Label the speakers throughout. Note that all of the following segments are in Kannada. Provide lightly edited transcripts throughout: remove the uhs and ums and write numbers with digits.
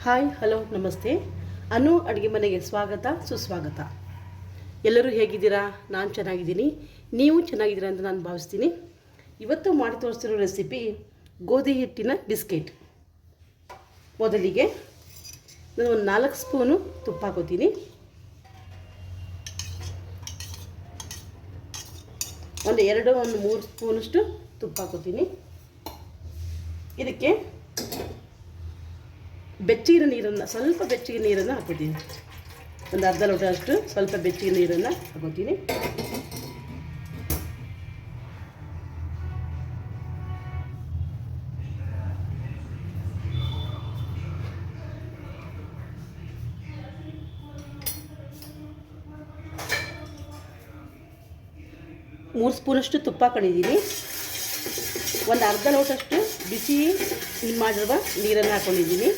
Speaker 1: ಹಾಯ್ ಹಲೋ ನಮಸ್ತೆ. ಅನು ಅಡುಗೆ ಮನೆಗೆ ಸ್ವಾಗತ ಸುಸ್ವಾಗತ. ಎಲ್ಲರೂ ಹೇಗಿದ್ದೀರಾ? ನಾನು ಚೆನ್ನಾಗಿದ್ದೀನಿ, ನೀವು ಚೆನ್ನಾಗಿದ್ದೀರಾ ಅಂತ ನಾನು ಭಾವಿಸ್ತೀನಿ. ಇವತ್ತು ಮಾಡಿ ತೋರಿಸ್ತಿರೋ ರೆಸಿಪಿ ಗೋಧಿ ಹಿಟ್ಟಿನ ಬಿಸ್ಕೆಟ್. ಮೊದಲಿಗೆ ನಾನು ಒಂದು 4 ಸ್ಪೂನು ತುಪ್ಪ ಹಾಕೋತೀನಿ. ಒಂದು 3 ಸ್ಪೂನಷ್ಟು ತುಪ್ಪ ಹಾಕೋತೀನಿ. ಇದಕ್ಕೆ ಬೆಚ್ಚಗಿನ ನೀರನ್ನು, ಸ್ವಲ್ಪ ಬೆಚ್ಚಗಿನ ನೀರನ್ನು ಹಾಕೋತೀನಿ. ಒಂದು ಅರ್ಧ ಲೋಟ ಅಷ್ಟು ಸ್ವಲ್ಪ ಬೆಚ್ಚಗಿನ ನೀರನ್ನು ಹಾಕೋತೀನಿ. ಮೂರು ಸ್ಪೂನಷ್ಟು ತುಪ್ಪ ಹಾಕೊಂಡಿದ್ದೀನಿ. ಒಂದು ಅರ್ಧ ಲೋಟಷ್ಟು ಬಿಸಿ ಮಾಡಿರುವ ನೀರನ್ನು ಹಾಕ್ಕೊಂಡಿದ್ದೀನಿ.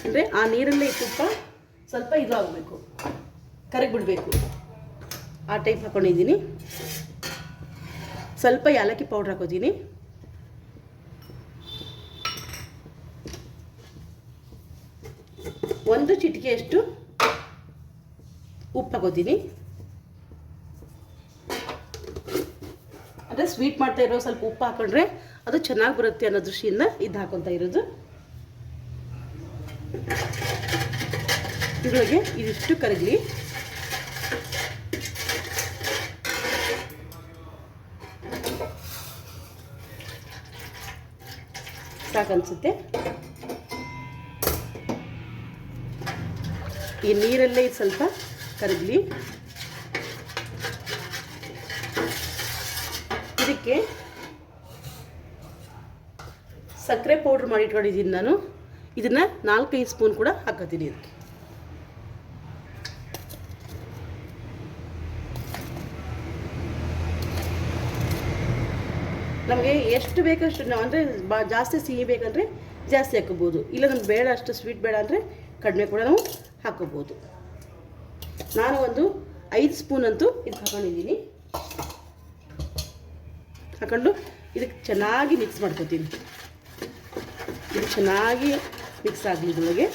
Speaker 1: ಅಂದರೆ ಆ ನೀರಲ್ಲೇ ಈ ತುಪ್ಪ ಸ್ವಲ್ಪ ಇದು ಆಗಬೇಕು, ಕರಗಿಬಿಡಬೇಕು, ಆ ಟೈಪ್ ಹಾಕ್ಕೊಂಡಿದ್ದೀನಿ. ಸ್ವಲ್ಪ ಏಲಕ್ಕಿ ಪೌಡ್ರ್ ಹಾಕೋತೀನಿ. ಒಂದು ಚಿಟಿಕೆಯಷ್ಟು ಉಪ್ಪು ಹಾಕೋತೀನಿ. ಅಂದರೆ ಸ್ವೀಟ್ ಮಾಡ್ತಾ ಇರೋ ಸ್ವಲ್ಪ ಉಪ್ಪು ಹಾಕೊಂಡ್ರೆ ಅದು ಚೆನ್ನಾಗಿ ಬರುತ್ತೆ ಅನ್ನೋ ದೃಷ್ಟಿಯಿಂದ ಇದು ಹಾಕೊತಾ ಇರೋದು. ಇದರೊಳಗೆ ಇದಿಷ್ಟು ಕರಗಲಿ. ಸಾಕನ್ಸುತ್ತೆ. ಈ ನೀರಲ್ಲೇ ಇದು ಸ್ವಲ್ಪ ಕರಗಲಿ. ಇದಕ್ಕೆ ಸಕ್ಕರೆ ಪೌಡ್ರ್ ಮಾಡಿ ಇಟ್ಕೊಂಡಿದ್ದೀನಿ ನಾನು. ಇದನ್ನು 4-5 ಸ್ಪೂನ್ ಕೂಡ ಹಾಕೋತೀನಿ. ಇದಕ್ಕೆ ನಮಗೆ ಎಷ್ಟು ಬೇಕಷ್ಟು, ನಾವು ಅಂದರೆ ಜಾಸ್ತಿ ಸಿಹಿ ಬೇಕಂದರೆ ಜಾಸ್ತಿ ಹಾಕೋಬೋದು, ಇಲ್ಲ ನಮ್ಗೆ ಬೇಡ ಅಷ್ಟು ಸ್ವೀಟ್ ಬೇಡ ಅಂದರೆ ಕಡಿಮೆ ಕೂಡ ನಾವು ಹಾಕೋಬೋದು. ನಾನು ಒಂದು 5 ಸ್ಪೂನ್ ಅಂತೂ ಇದು ಹಾಕೊಂಡಿದ್ದೀನಿ. ಹಾಕೊಂಡು ಇದಕ್ಕೆ ಚೆನ್ನಾಗಿ ಮಿಕ್ಸ್ ಮಾಡ್ಕೊತೀನಿ. ಇದು ಚೆನ್ನಾಗಿ ಮಿಕ್ಸ್ ಆಗಲಿ ಇದರೊಳಗೆ.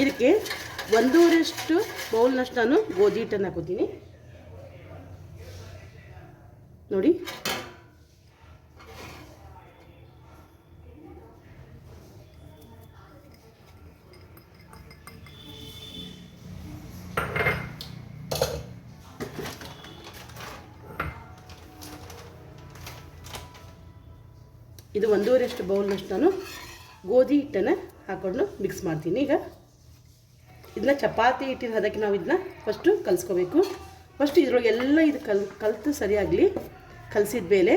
Speaker 1: ಇದಕ್ಕೆ 1.5 ಬೌಲ್ನಷ್ಟು ನಾನು ಗೋಧಿ ಹಿಟ್ಟನ್ನು ಹಾಕೋತೀನಿ. ನೋಡಿ, ಇದು 1.5 ಬೌಲ್ನಷ್ಟು ನಾನು ಗೋಧಿ ಹಿಟ್ಟನ್ನು ಹಾಕೊಂಡು ಮಿಕ್ಸ್ ಮಾಡ್ತೀನಿ. ಈಗ ಇದನ್ನ ಚಪಾತಿ ಹಿಟ್ಟಿನ ಅದಕ್ಕೆ ನಾವು ಇದನ್ನ ಫಸ್ಟು ಕಲಿಸ್ಕೋಬೇಕು. ಫಸ್ಟ್ ಇದ್ರೊಳಗೆ ಎಲ್ಲ ಇದು ಕಲಿತು ಸರಿಯಾಗಲಿ. ಕಲಸಿದ ಮೇಲೆ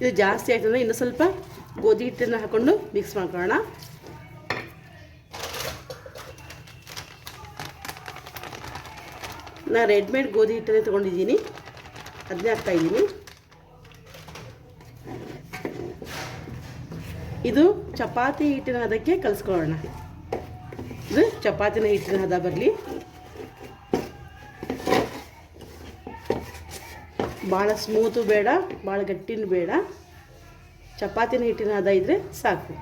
Speaker 1: ಇದು ಜಾಸ್ತಿ ಆಯ್ತಂದರೆ ಇನ್ನು ಸ್ವಲ್ಪ ಗೋಧಿ ಹಿಟ್ಟನ್ನು ಹಾಕ್ಕೊಂಡು ಮಿಕ್ಸ್ ಮಾಡ್ಕೊಳ್ಳೋಣ. ನಾನು ರೆಡ್ಮೇಡ್ ಗೋಧಿ ಹಿಟ್ಟನ್ನೇ ತೊಗೊಂಡಿದ್ದೀನಿ, ಅದನ್ನೇ ಹಾಕ್ತಾಯಿದ್ದೀನಿ. ಇದು ಚಪಾತಿ ಹಿಟ್ಟಿನ ಹದಕ್ಕೆ ಕಲಿಸ್ಕೊಳ್ಳೋಣ. ಇದು ಚಪಾತಿನ ಹಿಟ್ಟಿನ ಹದ ಬರಲಿ. ಭಾಳ ಸ್ಮೂತು ಬೇಡ, ಭಾಳ ಗಟ್ಟಿನೂ ಬೇಡ, ಚಪಾತಿನ ಹಿಟ್ಟಿನ ಹದ ಇದ್ದರೆ ಸಾಕು.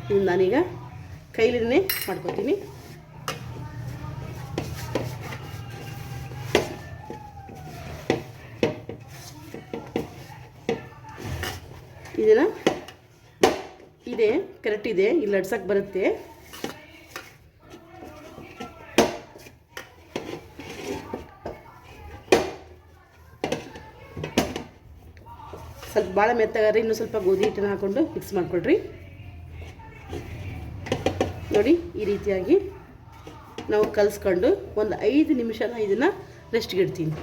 Speaker 1: ಇದು ನಾನೀಗ ಕೈಲಿನೇ ಮಾಡ್ಕೊತೀನಿ. ಇದನ್ನು ಇದೆ ಕರೆಕ್ಟ್ ಇದೆ, ಇಲ್ಲಿ ಲಡ್ಸಕ್ಕೆ ಬರುತ್ತೆ. ಸ್ವಲ್ಪ ಭಾಳ ಮೆತ್ತಗಾದ್ರೆ ಇನ್ನೂ ಸ್ವಲ್ಪ ಗೋಧಿ ಹಿಟ್ಟನ್ನು ಹಾಕ್ಕೊಂಡು ಮಿಕ್ಸ್ ಮಾಡಿಕೊಡ್ರಿ. ನೋಡಿ, ಈ ರೀತಿಯಾಗಿ ನಾವು ಕಲಿಸ್ಕೊಂಡು ಒಂದು 5 ನಿಮಿಷ ಇದನ್ನು ರೆಸ್ಟ್ಗೆ ಇಡ್ತೀನಿ.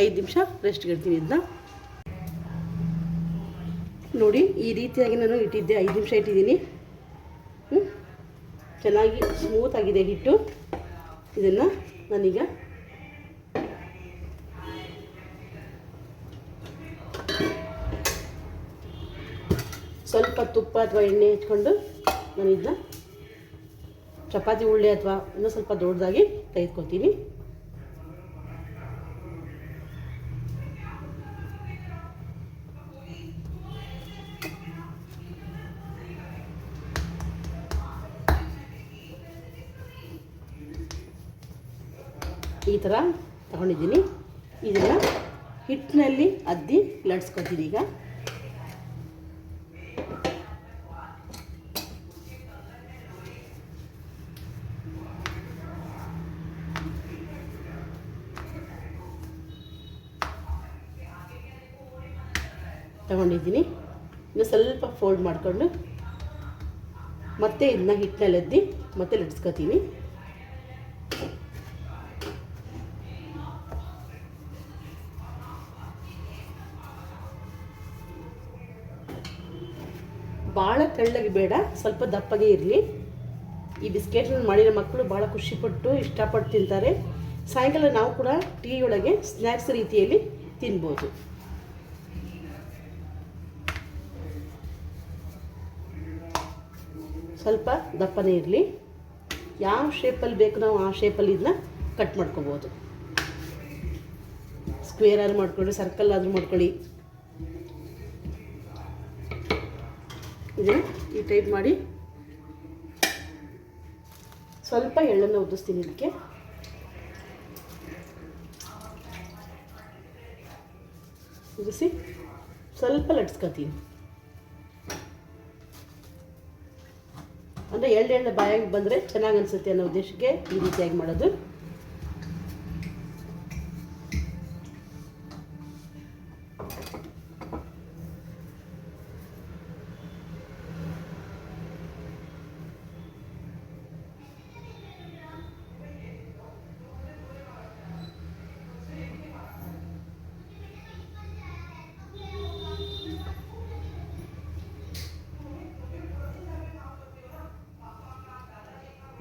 Speaker 1: 5 ನಿಮಿಷ ರೆಸ್ಟ್ಗೆ ಇಡ್ತೀನಿ. ಇದನ್ನ ನೋಡಿ ಈ ರೀತಿಯಾಗಿ ನಾನು ಇಟ್ಟಿದ್ದೆ, 5 ನಿಮಿಷ ಇಟ್ಟಿದ್ದೀನಿ. ಚೆನ್ನಾಗಿ ಸ್ಮೂತ್ ಆಗಿದೆ ಹಿಟ್ಟು. ಇದನ್ನು ನಾನೀಗ ಸ್ವಲ್ಪ ತುಪ್ಪ ಅಥವಾ ಎಣ್ಣೆ ಹಚ್ಕೊಂಡು ನಾನು ಇದನ್ನ ಚಪಾತಿ ಉಳ್ಳೆ ಅಥವಾ ಇನ್ನೂ ಸ್ವಲ್ಪ ದೊಡ್ಡದಾಗಿ ತೆಗೆದುಕೊತೀನಿ. ಈ ಥರ ತಗೊಂಡಿದ್ದೀನಿ. ಇದನ್ನು ಹಿಟ್ಟಿನಲ್ಲಿ ಅದ್ದಿ ಲಟ್ಸ್ಕೊತೀನಿ. ಈಗ ತಗೊಂಡಿದ್ದೀನಿ. ಇನ್ನು ಸ್ವಲ್ಪ ಫೋಲ್ಡ್ ಮಾಡಿಕೊಂಡು ಮತ್ತೆ ಇದನ್ನ ಹಿಟ್ಟಿನಲ್ಲಿ ಅದ್ದಿ ಮತ್ತೆ ಲಟ್ಸ್ಕೊತೀನಿ. ಭಾಳ ತೆಳ್ಳಗೆ ಬೇಡ, ಸ್ವಲ್ಪ ದಪ್ಪಗೆ ಇರಲಿ. ಈ ಬಿಸ್ಕೆಟ್ನ ಮಾಡಿರೋ ಮಕ್ಕಳು ಭಾಳ ಖುಷಿಪಟ್ಟು ಇಷ್ಟಪಟ್ಟು ತಿಂತಾರೆ. ಸಾಯಂಕಾಲ ನಾವು ಕೂಡ ಟೀ ಒಳಗೆ ಸ್ನ್ಯಾಕ್ಸ್ ರೀತಿಯಲ್ಲಿ ತಿನ್ಬೋದು. ಸ್ವಲ್ಪ ದಪ್ಪನೇ ಇರಲಿ. ಯಾವ ಶೇಪಲ್ಲಿ ಬೇಕು ನಾವು ಆ ಶೇಪಲ್ಲಿ ಇದನ್ನ ಕಟ್ ಮಾಡ್ಕೊಬೋದು. ಸ್ಕ್ವೇರ್ ಆದ್ರೂ ಮಾಡ್ಕೊಳ್ಳಿ, ಸರ್ಕಲ್ ಆದರೂ ಮಾಡ್ಕೊಳ್ಳಿ. ಇದನ್ನು ಈ ಟೈಪ್ ಮಾಡಿ ಸ್ವಲ್ಪ ಎಳ್ಳನ್ನು ಉದಿಸ್ತೀನಿ. ಇದಕ್ಕೆ ಉದಿಸಿ ಸ್ವಲ್ಪ ಲಟ್ಸ್ಕೊತೀನಿ. ಅಂದರೆ ಎಳ್ಳು ಬಾಯಾಗಿ ಬಂದರೆ ಚೆನ್ನಾಗಿ ಅನಿಸುತ್ತೆ ಅನ್ನೋ ಉದ್ದೇಶಕ್ಕೆ ಈ ರೀತಿಯಾಗಿ ಮಾಡೋದು.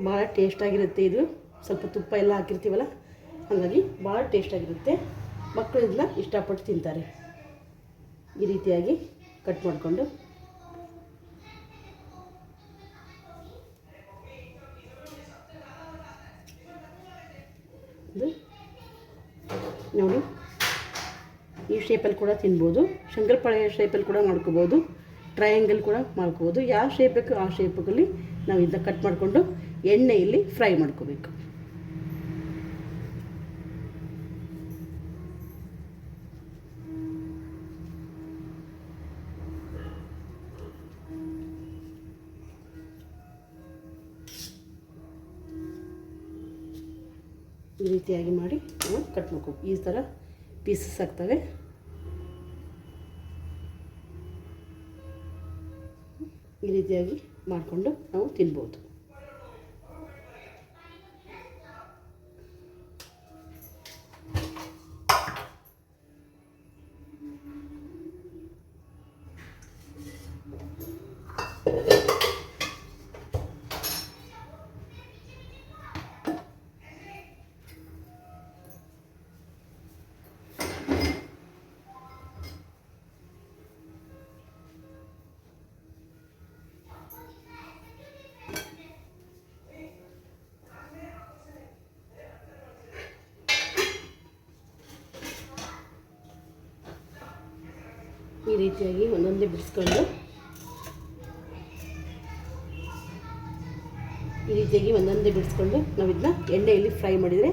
Speaker 1: ಭಾಳ ಟೇಸ್ಟಾಗಿರುತ್ತೆ. ಇದು ಸ್ವಲ್ಪ ತುಪ್ಪ ಎಲ್ಲ ಹಾಕಿರ್ತೀವಲ್ಲ, ಹಾಗಾಗಿ ಭಾಳ ಟೇಸ್ಟಾಗಿರುತ್ತೆ. ಮಕ್ಕಳು ಇದನ್ನ ಇಷ್ಟಪಟ್ಟು ತಿಂತಾರೆ. ಈ ರೀತಿಯಾಗಿ ಕಟ್ ಮಾಡಿಕೊಂಡು ಇದು ನೋಡಿ ಈ ಶೇಪಲ್ಲಿ ಕೂಡ ತಿನ್ಬೋದು. ಶಂಕರಪಾಳೆ ಶೇಪಲ್ಲಿ ಕೂಡ ಮಾಡ್ಕೋಬೋದು, ಟ್ರಯಾಂಗಲ್ ಕೂಡ ಮಾಡ್ಕೋಬೋದು. ಯಾವ ಶೇಪ್ ಬೇಕು ಆ ಶೇಪಲ್ಲಿ ನಾವು ಇದನ್ನ ಕಟ್ ಮಾಡಿಕೊಂಡು ಎಣ್ಣೆಯಲ್ಲಿ ಫ್ರೈ ಮಾಡ್ಕೋಬೇಕು. ಈ ರೀತಿಯಾಗಿ ಮಾಡಿ ನಾವು ಕಟ್ ಮಾಡ್ಕೋ. ಈ ಥರ ಪೀಸಸ್ ಆಗ್ತವೆ. ಈ ರೀತಿಯಾಗಿ ಮಾಡಿಕೊಂಡು ನಾವು ತಿನ್ಬೋದು. ಈ ರೀತಿಯಾಗಿ ಒಂದೊಂದೇ ಬಿಡಿಸ್ಕೊಂಡು ನಾವು ಇದನ್ನ ಎಣ್ಣೆಯಲ್ಲಿ ಫ್ರೈ ಮಾಡಿದರೆ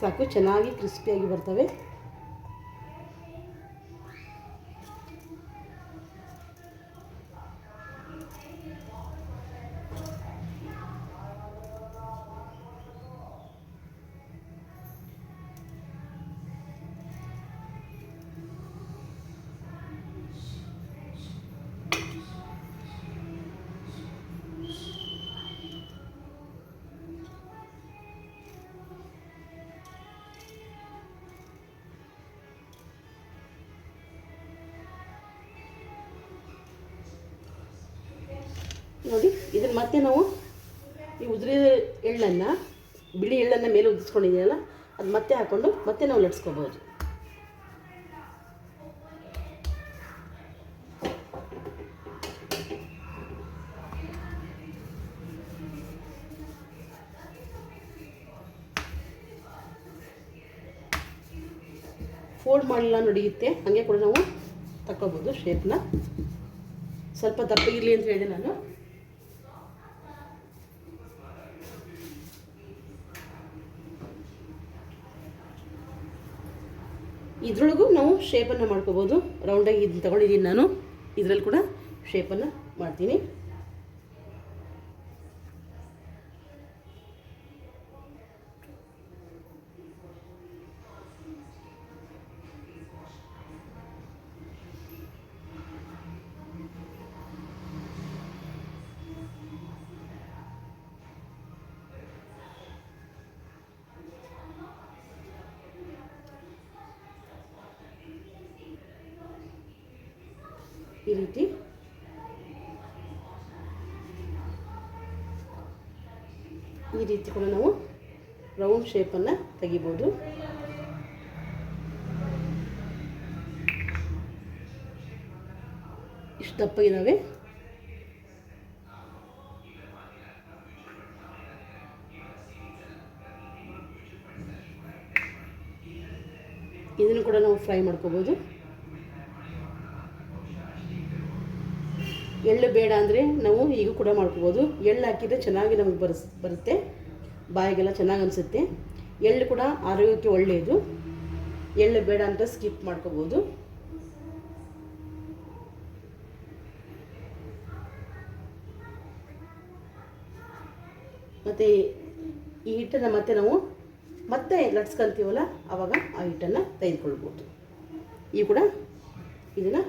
Speaker 1: ಸಾಕು, ಚೆನ್ನಾಗಿ ಕ್ರಿಸ್ಪಿಯಾಗಿ ಬರ್ತವೆ. ನೋಡಿ ಇದನ್ನು ಮತ್ತೆ ನಾವು ಈ ಉದುರಿದ ಎಳ್ಳನ್ನು, ಬಿಳಿ ಎಳ್ಳನ್ನು ಮೇಲೆ ಉದಿಸ್ಕೊಂಡಿದ್ದೀನಲ್ಲ ಅದು ಮತ್ತೆ ಹಾಕ್ಕೊಂಡು ಮತ್ತೆ ನಾವು ಲಟ್ಸ್ಕೊಬೋದು. ಫೋಲ್ಡ್ ಮಾಡಲಿಲ್ಲ ನಡೆಯುತ್ತೆ, ಹಾಗೆ ಕೂಡ ನಾವು ತಗೋಬೋದು ಶೇಪ್ನ. ಸ್ವಲ್ಪ ದಪ್ಪಗಿರಲಿ ಅಂತ ಹೇಳಿದೆ ನಾನು. ಇದ್ರೊಳಗೂ ನಾವು ಶೇಪನ್ನು ಮಾಡ್ಕೋಬೋದು. ರೌಂಡಾಗಿ ಇದನ್ನು ತಗೊಂಡಿದ್ದೀನಿ ನಾನು, ಇದರಲ್ಲಿ ಕೂಡ ಶೇಪನ್ನು ಮಾಡ್ತೀನಿ. ಈ ರೀತಿ ಕೂಡ ನಾವು ರೌಂಡ್ ಶೇಪನ್ನು ತೆಗಿಬೋದು. ಇಷ್ಟು ದಪ್ಪ ಇದ್ದಾವೆ. ಇದನ್ನು ಕೂಡ ನಾವು ಫ್ರೈ ಮಾಡ್ಕೋಬೋದು. ಎಳ್ಳು ಬೇಡ ಅಂದರೆ ನಾವು ಈಗ ಕೂಡ ಮಾಡ್ಕೋಬೋದು. ಎಳ್ಳು ಹಾಕಿದರೆ ಚೆನ್ನಾಗಿ ನಮಗೆ ಬರುತ್ತೆ, ಬಾಯಿಗೆಲ್ಲ ಚೆನ್ನಾಗಿ ಅನಿಸುತ್ತೆ. ಎಳ್ಳು ಕೂಡ ಆರೋಗ್ಯಕ್ಕೆ ಒಳ್ಳೆಯದು. ಎಳ್ಳು ಬೇಡ ಅಂತ ಸ್ಕಿಪ್ ಮಾಡ್ಕೋಬೋದು. ಮತ್ತು ಈ ಹಿಟ್ಟನ್ನು ಮತ್ತೆ ನಾವು ಮತ್ತೆ ಲಟ್ಸ್ಕೊಂತೀವಲ್ಲ ಆವಾಗ ಆ ಹಿಟ್ಟನ್ನು ತೆಗೆದುಕೊಳ್ಬೋದು. ಈ ಕೂಡ ಇದನ್ನು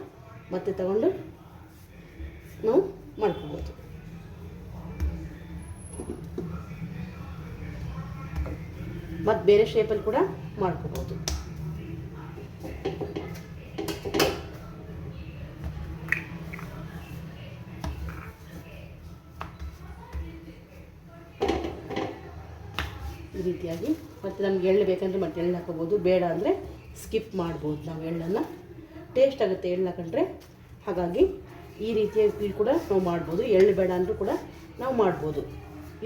Speaker 1: ಮತ್ತೆ ತಗೊಂಡು ನಾವು ಮಾಡ್ಕೋಬೋದು. ಮತ್ತು ಬೇರೆ ಶೇಪಲ್ಲಿ ಕೂಡ ಮಾಡ್ಕೋಬೋದು. ಈ ರೀತಿಯಾಗಿ ಮತ್ತು ನಮ್ಗೆ ಎಳ್ಳು ಬೇಕಂದರೆ ಮತ್ತೆ ಎಳ್ಳು ಹಾಕೋಬೋದು, ಬೇಡ ಅಂದರೆ ಸ್ಕಿಪ್ ಮಾಡ್ಬೋದು. ನಾವು ಎಳ್ಳನ್ನು ಟೇಸ್ಟ್ ಆಗುತ್ತೆ ಎಳ್ಳು ಹಾಕೊಂಡ್ರೆ. ಹಾಗಾಗಿ ಈ ರೀತಿಯಾಗಿ ಕೂಡ ನಾವು ಮಾಡ್ಬೋದು. ಎಳ್ಳು ಬೇಡ ಅಂದರೂ ಕೂಡ ನಾವು ಮಾಡ್ಬೋದು.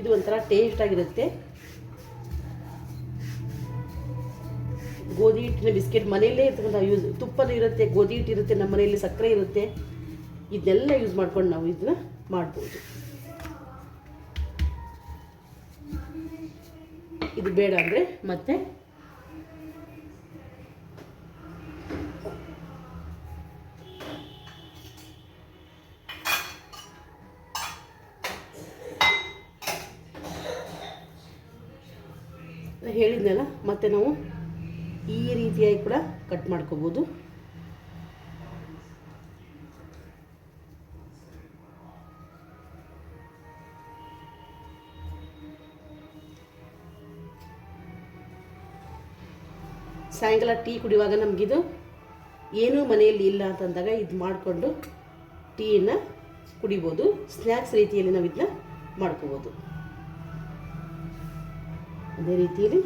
Speaker 1: ಇದು ಒಂಥರ ಟೇಸ್ಟಾಗಿರುತ್ತೆ. ಗೋಧಿ ಹಿಟ್ಟಿನ ಬಿಸ್ಕೆಟ್ ಮನೆಯಲ್ಲೇ ಇರ್ತಕ್ಕಂಥ ಯೂಸ್, ತುಪ್ಪನೂ ಇರುತ್ತೆ, ಗೋಧಿ ಹಿಟ್ಟು ಇರುತ್ತೆ, ನಮ್ಮ ಮನೆಯಲ್ಲಿ ಸಕ್ಕರೆ ಇರುತ್ತೆ. ಇದನ್ನೆಲ್ಲ ಯೂಸ್ ಮಾಡ್ಕೊಂಡು ನಾವು ಇದನ್ನ ಮಾಡ್ಬೋದು. ಇದು ಬೇಡ ಅಂದರೆ ಮತ್ತೆ ಹೇಳಿದ್ನಲ್ಲ, ಮತ್ತೆ ನಾವು ಈ ರೀತಿಯಾಗಿ ಕೂಡ ಕಟ್ ಮಾಡ್ಕೋಬೋದು. ಸಾಯಂಕಾಲ ಟೀ ಕುಡಿಯುವಾಗ ನಮಗಿದು ಏನೂ ಮನೆಯಲ್ಲಿ ಇಲ್ಲ ಅಂತಂದಾಗ ಇದು ಮಾಡಿಕೊಂಡು ಟೀಯನ್ನು ಕುಡಿಬೋದು. ಸ್ನ್ಯಾಕ್ಸ್ ರೀತಿಯಲ್ಲಿ ನಾವು ಇದನ್ನ ಮಾಡ್ಕೋಬೋದು. ಅದೇ ರೀತಿಯಲ್ಲಿ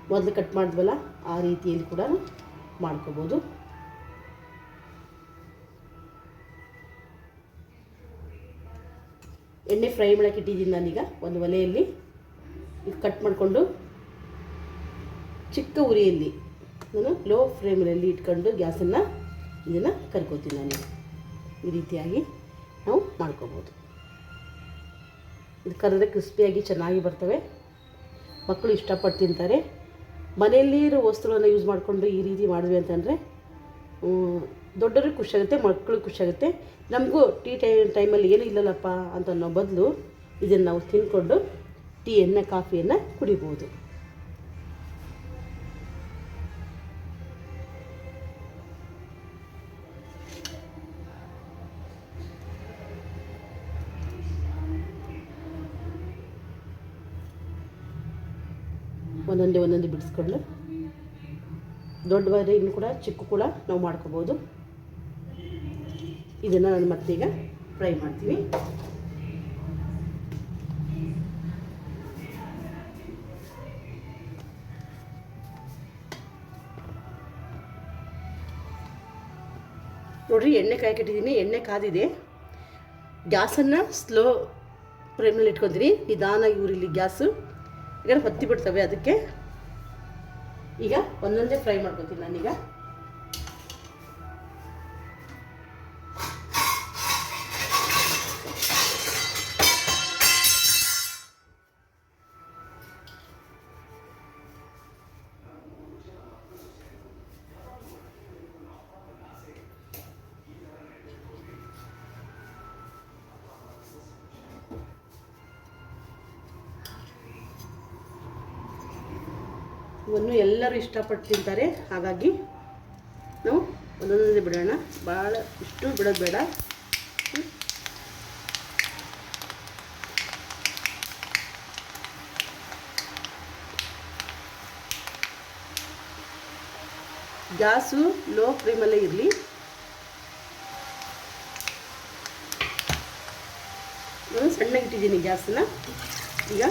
Speaker 1: ಮೊದಲು ಕಟ್ ಮಾಡಿದ್ವಲ್ಲ ಆ ರೀತಿಯಲ್ಲಿ ಕೂಡ ಮಾಡ್ಕೋಬೋದು. ಎಣ್ಣೆ ಫ್ರೈ ಮಾಡೋಕ್ಕೆ ಇಟ್ಟಿದ್ದೀನಿ ನಾನೀಗ ಒಂದು ಒಲೆಯಲ್ಲಿ. ಇದು ಕಟ್ ಮಾಡಿಕೊಂಡು ಚಿಕ್ಕ ಉರಿಯಲ್ಲಿ ನಾನು ಲೋ ಫ್ಲೇಮಲ್ಲಿ ಇಟ್ಕೊಂಡು ಗ್ಯಾಸನ್ನು ಇದನ್ನು ಕರ್ಕೋತೀನಿ. ನಾನು ಈ ರೀತಿಯಾಗಿ ನಾವು ಮಾಡ್ಕೋಬೋದು. ಇದು ಕರೆದ್ರೆ ಕ್ರಿಸ್ಪಿಯಾಗಿ ಚೆನ್ನಾಗಿ ಬರ್ತವೆ. ಮಕ್ಕಳು ಇಷ್ಟಪಟ್ಟು ತಿಂತಾರೆ. ಮನೆಯಲ್ಲಿ ಇರೋ ವಸ್ತುಗಳನ್ನು ಯೂಸ್ ಮಾಡಿಕೊಂಡು ಈ ರೀತಿ ಮಾಡಿದ್ವಿ ಅಂತಂದರೆ ದೊಡ್ಡವ್ರಿಗೆ ಖುಷಿಯಾಗುತ್ತೆ, ಮಕ್ಕಳಿಗೆ ಖುಷಿಯಾಗುತ್ತೆ. ನಮಗೂ ಟೀ ಟೈಮಲ್ಲಿ ಏನೂ ಇಲ್ಲಲ್ಲಪ್ಪ ಅಂತ ಅನ್ನೋ ಬದಲು ಇದನ್ನು ನಾವು ತಿಂದ್ಕೊಂಡು ಟೀಯನ್ನು ಕಾಫಿಯನ್ನು ಕುಡಿಬೋದು. ಒಂದೊಂದೇ ಬಿಡಿಸ್ಕೊಂಡು ದೊಡ್ಡವಾದ್ರೆ ಇನ್ನು ಕೂಡ ಚಿಕ್ಕ ಕೂಡ ನಾವು ಮಾಡ್ಕೋಬೋದು. ಇದನ್ನು ನಾನು ಮತ್ತೀಗ ಫ್ರೈ ಮಾಡ್ತೀವಿ. ನೋಡಿರಿ, ಎಣ್ಣೆ ಕಾಯ್ಕಿಟ್ಟಿದ್ದೀನಿ, ಎಣ್ಣೆ ಕಾದಿದೆ. ಗ್ಯಾಸನ್ನು ಸ್ಲೋ ಫ್ಲೇಮ್ನಲ್ಲಿ ಇಟ್ಕೊತೀನಿ, ನಿಧಾನಾಗಿ ಉರಿಲಿ ಗ್ಯಾಸು, ಈಗ ಹೊತ್ತಿ ಬಿಡ್ತವೆ. ಅದಕ್ಕೆ ಈಗ ಒಂದೊಂದೇ ಫ್ರೈ ಮಾಡ್ಕೊತೀನಿ ನಾನೀಗ. ಇವನ್ನು ಎಲ್ಲರೂ ಇಷ್ಟಪಟ್ಟು ತಿಂತಾರೆ, ಹಾಗಾಗಿ ನಾವು ಒಂದೊಂದೇ ಬಿಡೋಣ. ಭಾಳ ಇಷ್ಟು ಬಿಡೋದು ಬೇಡ. ಗ್ಯಾಸು ಲೋ ಫ್ಲೇಮಲ್ಲೇ ಇರಲಿ. ನಾನು ಸಣ್ಣಗೆ ಇಟ್ಟಿದ್ದೀನಿ ಗ್ಯಾಸನ್ನ. ಈಗ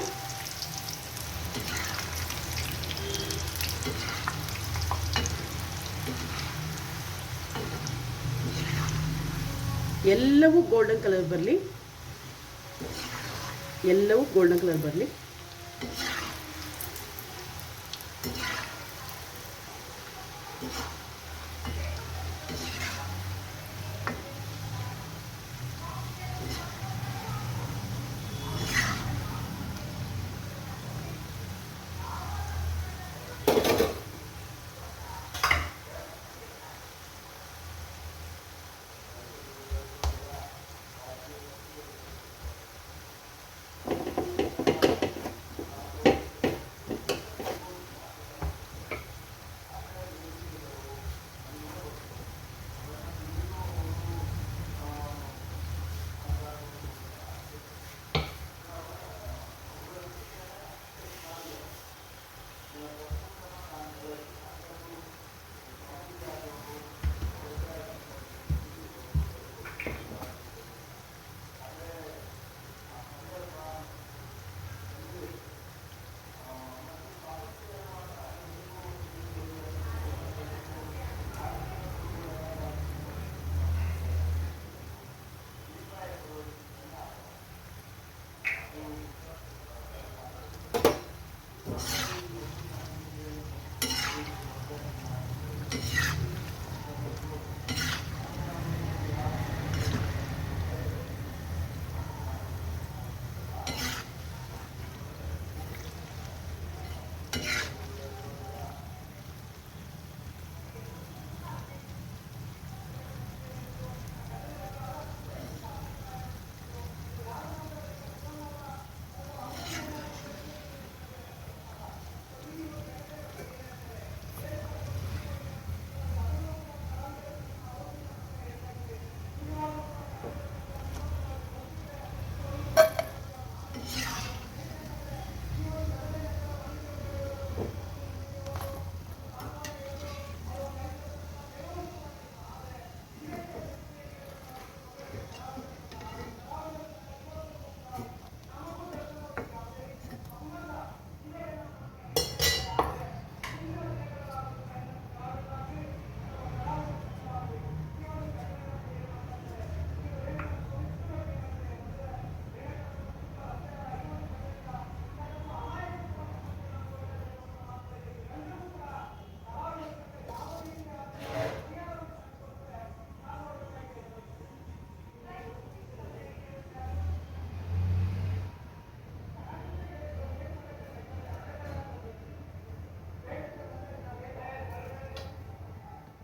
Speaker 1: ಎಲ್ಲವೂ ಗೋಲ್ಡನ್ ಕಲರ್ ಬರಲಿ, ಎಲ್ಲವೂ ಗೋಲ್ಡನ್ ಕಲರ್ ಬರಲಿ.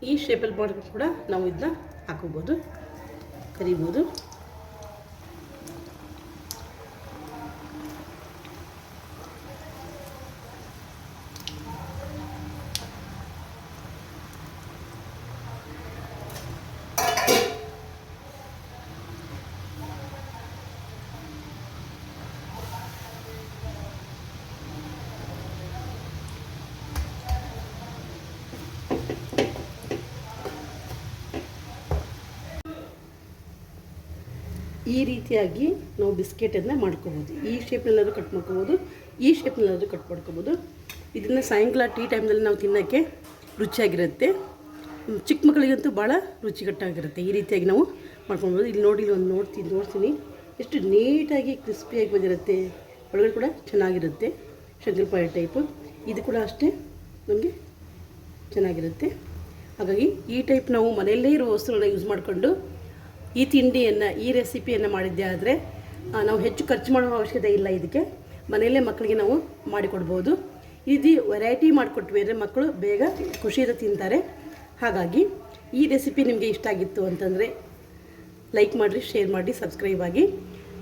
Speaker 1: ಈ ಶೇಪಲ್ಲಿ ಮಾಡಿದ್ರು ಕೂಡ ನಾವು ಇದನ್ನ ಹಾಕೋಬೋದು, ಕರಿಬೋದು. ಈ ರೀತಿಯಾಗಿ ನಾವು ಬಿಸ್ಕೆಟನ್ನು ಮಾಡ್ಕೋಬೋದು. ಈ ಶೇಪ್ನಲ್ಲಾದರೂ ಕಟ್ ಮಾಡ್ಕೋಬೋದು, ಈ ಶೇಪ್ನಲ್ಲಾದರೂ ಕಟ್ ಮಾಡ್ಕೋಬೋದು. ಇದನ್ನು ಸಾಯಂಕಾಲ ಟೀ ಟೈಮ್ನಲ್ಲಿ ನಾವು ತಿನ್ನೋಕ್ಕೆ ರುಚಿಯಾಗಿರುತ್ತೆ. ಚಿಕ್ಕ ಮಕ್ಕಳಿಗಂತೂ ಭಾಳ ರುಚಿಕಟ್ಟಾಗಿರುತ್ತೆ. ಈ ರೀತಿಯಾಗಿ ನಾವು ಮಾಡ್ಕೊಬೋದು. ಇಲ್ಲಿ ನೋಡಿ, ಇಲ್ಲಿ ಒಂದು ನೋಡ್ತೀನಿ ಎಷ್ಟು ನೀಟಾಗಿ ಕ್ರಿಸ್ಪಿಯಾಗಿ ಬಂದಿರುತ್ತೆ. ಒಳಗಡೆ ಕೂಡ ಚೆನ್ನಾಗಿರುತ್ತೆ. ಶಂಕರಪಾಳೆ ಟೈಪು ಇದು ಕೂಡ ಅಷ್ಟೇ ನಮಗೆ ಚೆನ್ನಾಗಿರುತ್ತೆ. ಹಾಗಾಗಿ ಈ ಟೈಪ್ ನಾವು ಮನೆಯಲ್ಲೇ ಇರೋ ವಸ್ತುಗಳನ್ನ ಯೂಸ್ ಮಾಡಿಕೊಂಡು ಈ ತಿಂಡಿಯನ್ನು, ಈ ರೆಸಿಪಿಯನ್ನು ಮಾಡಿದ್ದೆ ಆದರೆ ನಾವು ಹೆಚ್ಚು ಖರ್ಚು ಮಾಡೋ ಅವಶ್ಯಕತೆ ಇಲ್ಲ. ಇದಕ್ಕೆ ಮನೆಯಲ್ಲೇ ಮಕ್ಕಳಿಗೆ ನಾವು ಮಾಡಿಕೊಡ್ಬೋದು. ಇದು ವೆರೈಟಿ ಮಾಡಿಕೊಟ್ವಿ ಅಂದರೆ ಮಕ್ಕಳು ಬೇಗ ಖುಷಿಯಿಂದ ತಿಂತಾರೆ. ಹಾಗಾಗಿ ಈ ರೆಸಿಪಿ ನಿಮಗೆ ಇಷ್ಟ ಆಗಿತ್ತು ಅಂತಂದರೆ ಲೈಕ್ ಮಾಡಿರಿ, ಶೇರ್ ಮಾಡಿ, ಸಬ್ಸ್ಕ್ರೈಬ್ ಆಗಿ.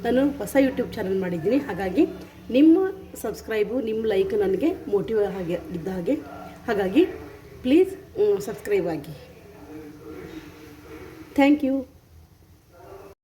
Speaker 1: ನಾನು ಹೊಸ ಯೂಟ್ಯೂಬ್ ಚಾನಲ್ ಮಾಡಿದ್ದೀನಿ. ಹಾಗಾಗಿ ನಿಮ್ಮ ಸಬ್ಸ್ಕ್ರೈಬು, ನಿಮ್ಮ ಲೈಕ್ ನನಗೆ ಮೋಟಿವ್ ಇದ್ದ ಹಾಗೆ. ಹಾಗಾಗಿ ಪ್ಲೀಸ್ ಸಬ್ಸ್ಕ್ರೈಬ್ ಆಗಿ. Thank you.